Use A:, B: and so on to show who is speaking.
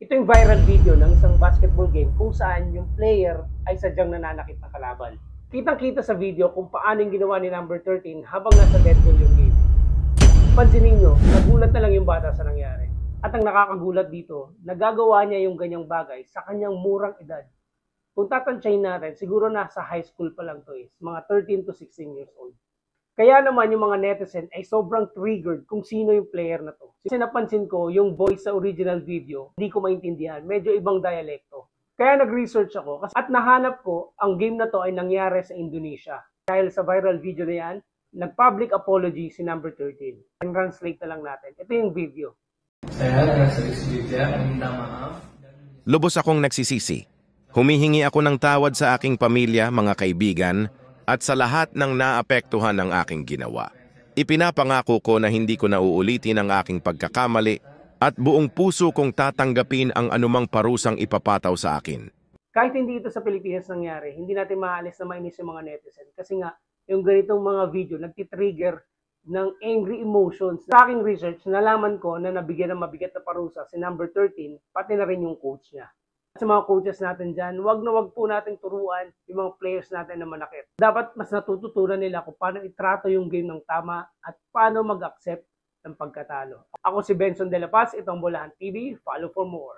A: Ito yung viral video ng isang basketball game kung saan yung player ay sadyang nananakit ng kalaban. Kitang-kita sa video kung paano yung ginawa ni number 13 habang nasa dead ball yung game. Pansinin nyo, nagulat na lang yung bata sa nangyari. At ang nakakagulat dito, nagagawa niya yung ganyang bagay sa kanyang murang edad. Kung tatansyahin natin, siguro nasa high school pa lang to is, mga 13 to 16 years old. Kaya naman yung mga netizen ay sobrang triggered kung sino yung player na to. Kasi napansin ko, yung voice sa original video, hindi ko maintindihan. Medyo ibang dialekto. Kaya nag-research ako at nahanap ko ang game na to ay nangyari sa Indonesia. Dahil sa viral video na yan, nag-public apology si number 13. Translate na lang natin. Ito yung video.
B: Saya nasa Expedia, minta maaf.
C: Lubos akong nagsisisi. Humihingi ako ng tawad sa aking pamilya, mga kaibigan, at sa lahat ng naapektuhan ng aking ginawa. Ipinapangako ko na hindi ko na uulitin ang aking pagkakamali at buong puso kong tatanggapin ang anumang parusang ipapataw sa akin.
A: Kahit hindi ito sa Pilipinas nangyari, hindi natin maalis na mainis yung mga netizen. Kasi nga, yung ganitong mga video, nagtitrigger ng angry emotions. Sa aking research, nalaman ko na nabigyan ng mabigat na parusa si number 13, pati na rin yung coach niya. Sa mga coaches natin dyan, wag na wag po natin turuan yung mga players natin na manakit. Dapat mas natututunan nila kung paano itrato yung game ng tama at paano mag-accept ng pagkatalo. Ako si Benson De La Paz, itong Bolahan TV. Follow for more.